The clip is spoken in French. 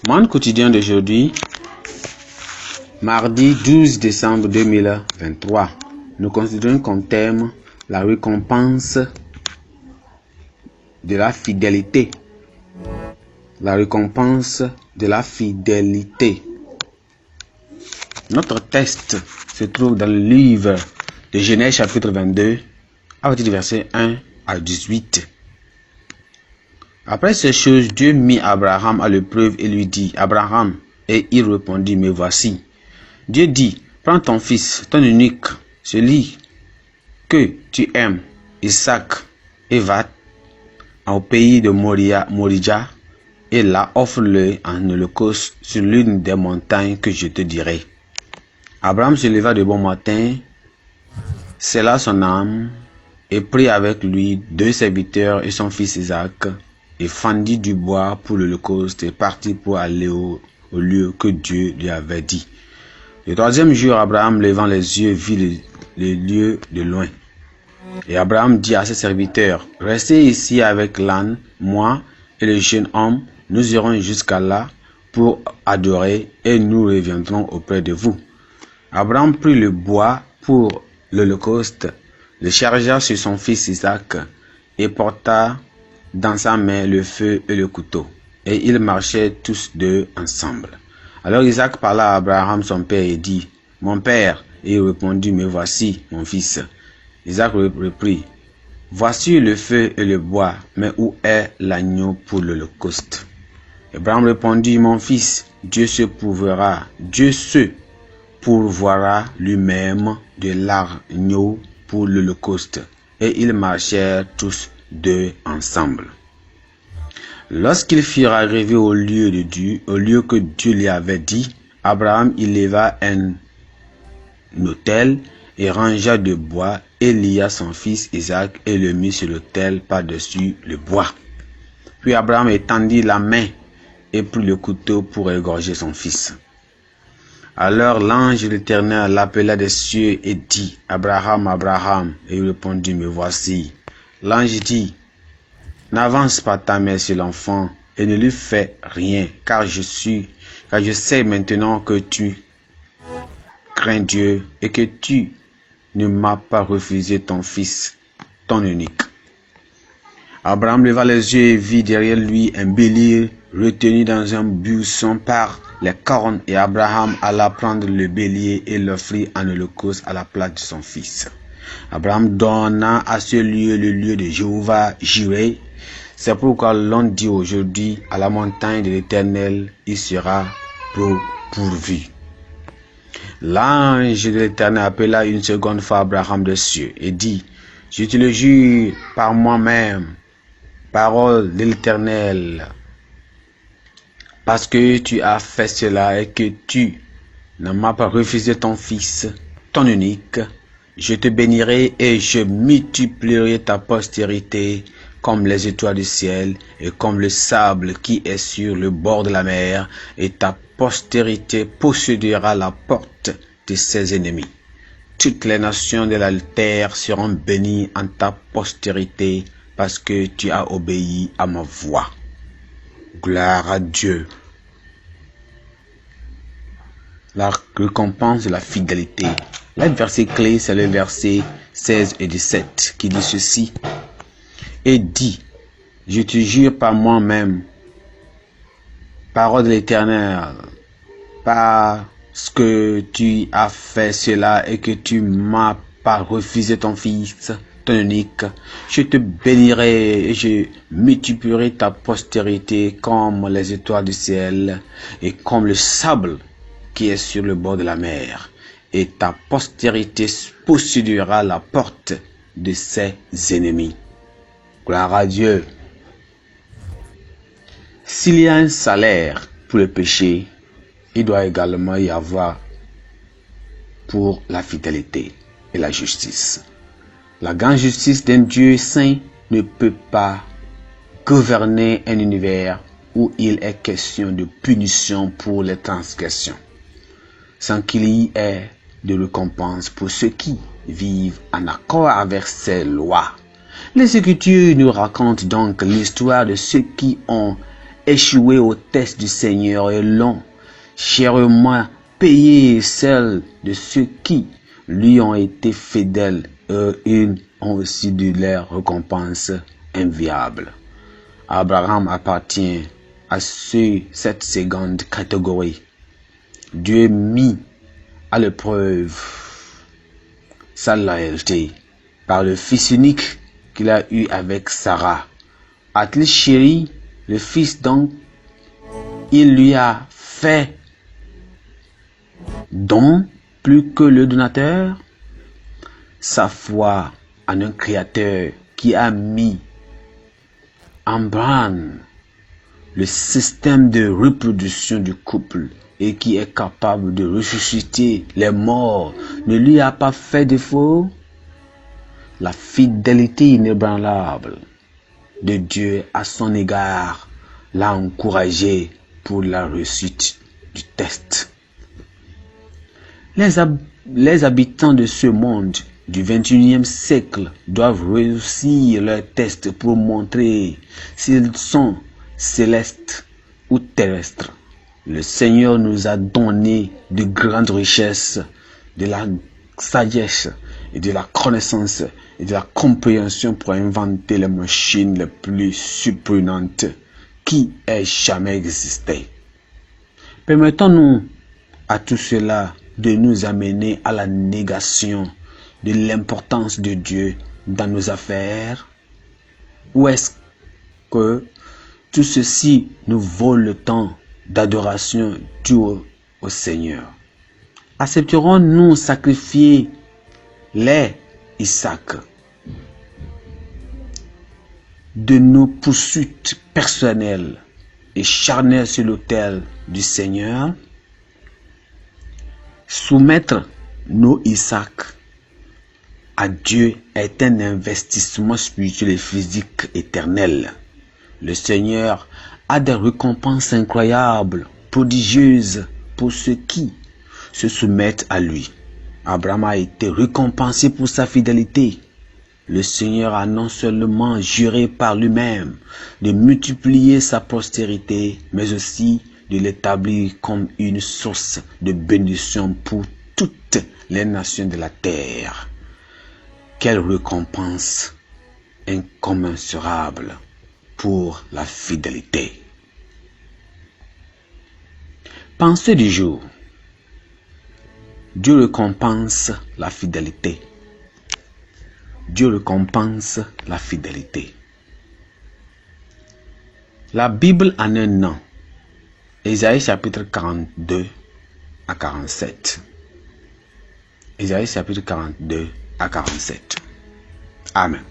Monde quotidien d'aujourd'hui, mardi 12 décembre 2023. Nous considérons comme thème la récompense de la fidélité. La récompense de la fidélité. Notre texte se trouve dans le livre de Genèse chapitre 22, à partir du verset 1 à 18. Après ces choses, Dieu mit Abraham à l'épreuve et lui dit, Abraham, et il répondit, me voici. Dieu dit, prends ton fils, ton unique, celui que tu aimes, Isaac, et va au pays de Moria, et là offre-le en holocauste sur l'une des montagnes que je te dirai. Abraham se leva de bon matin, scella son âme, et prit avec lui 2 serviteurs et son fils Isaac, et fendit du bois pour l'holocauste et partit pour aller au lieu que Dieu lui avait dit. Le 3e jour, Abraham, levant les yeux, vit le lieu de loin. Et Abraham dit à ses serviteurs, restez ici avec l'âne, moi et le jeune homme, nous irons jusqu'à là pour adorer et nous reviendrons auprès de vous. Abraham prit le bois pour l'holocauste, le chargea sur son fils Isaac et porta dans sa main le feu et le couteau. Et ils marchaient tous deux ensemble. Alors Isaac parla à Abraham son père et dit, mon père, et il répondit, me voici, mon fils. Isaac reprit, voici le feu et le bois, mais où est l'agneau pour l'holocauste? Abraham répondit, mon fils, Dieu se pourvoira lui-même de l'agneau pour l'holocauste. Et ils marchèrent tous deux ensemble. Lorsqu'ils furent arrivés au lieu que Dieu lui avait dit, Abraham y leva un autel et rangea de bois et lia son fils Isaac et le mit sur l'autel par-dessus le bois. Puis Abraham étendit la main et prit le couteau pour égorger son fils. Alors l'ange de l'Éternel l'appela des cieux et dit, Abraham, Abraham, et il répondit, me voici. L'ange dit, n'avance pas ta main sur l'enfant et ne lui fais rien, car je sais maintenant que tu crains Dieu et que tu ne m'as pas refusé ton fils, ton unique. Abraham leva les yeux et vit derrière lui un bélier retenu dans un buisson par les cornes, et Abraham alla prendre le bélier et l'offrit en holocauste à la place de son fils. Abraham donna à ce lieu le lieu de Jéhovah Jireh. C'est pourquoi l'on dit aujourd'hui, à la montagne de l'Éternel, il sera pourvu. L'ange de l'Éternel appela une seconde fois Abraham des cieux et dit, je te le jure par moi-même, parole de l'Éternel, parce que tu as fait cela et que tu ne m'as pas refusé ton fils, ton unique, je te bénirai et je multiplierai ta postérité comme les étoiles du ciel et comme le sable qui est sur le bord de la mer, et ta postérité possédera la porte de ses ennemis. Toutes les nations de la terre seront bénies en ta postérité parce que tu as obéi à ma voix. Gloire à Dieu. La récompense de la fidélité. Le verset clé, c'est le verset 16 et 17 qui dit ceci. Et dit, je te jure par moi-même, parole de l'Éternel, parce que tu as fait cela et que tu m'as pas refusé ton fils, ton unique, je te bénirai et je multiplierai ta postérité comme les étoiles du ciel et comme le sable qui est sur le bord de la mer, et ta postérité possédera la porte de ses ennemis. Gloire à Dieu. S'il y a un salaire pour le péché, il doit également y avoir pour la fidélité et la justice. La grande justice d'un Dieu saint ne peut pas gouverner un univers où il est question de punition pour les transgressions, sans qu'il y ait de récompense pour ceux qui vivent en accord avec ses lois. Les Écritures nous racontent donc l'histoire de ceux qui ont échoué au test du Seigneur et l'ont chèrement payé celles de ceux qui lui ont été fidèles et ils ont aussi de leur récompense enviable. Abraham appartient à cette seconde catégorie. Dieu mit à l'épreuve sa loyauté par le fils unique qu'il a eu avec Sarah. A-t-il chéri le fils dont il lui a fait don plus que le donateur? Sa foi en un créateur qui a mis en branle le système de reproduction du couple et qui est capable de ressusciter les morts ne lui a pas fait défaut? La fidélité inébranlable de Dieu à son égard l'a encouragé pour la réussite du test. Les habitants de ce monde du 21e siècle doivent réussir leur test pour montrer s'ils sont célestes ou terrestres. Le Seigneur nous a donné de grandes richesses, de la sagesse et de la connaissance et de la compréhension pour inventer les machines les plus surprenantes qui aient jamais existé. Permettons-nous à tout cela de nous amener à la négation de l'importance de Dieu dans nos affaires? Ou est-ce que tout ceci nous vole le temps d'adoration dû au Seigneur? Accepterons-nous sacrifier les Isaac de nos poursuites personnelles et charnelles sur l'autel du Seigneur? Soumettre nos Isaac à Dieu est un investissement spirituel et physique éternel. Le Seigneur a des récompenses incroyables, prodigieuses pour ceux qui se soumettent à lui. Abraham a été récompensé pour sa fidélité. Le Seigneur a non seulement juré par lui-même de multiplier sa postérité, mais aussi de l'établir comme une source de bénédiction pour toutes les nations de la terre. Quelle récompense incommensurable pour la fidélité. Pensée du jour. Dieu récompense la fidélité. Dieu récompense la fidélité. La Bible en un nom. Ésaïe chapitre 42 à 47. Ésaïe chapitre 42 à 47. Amen.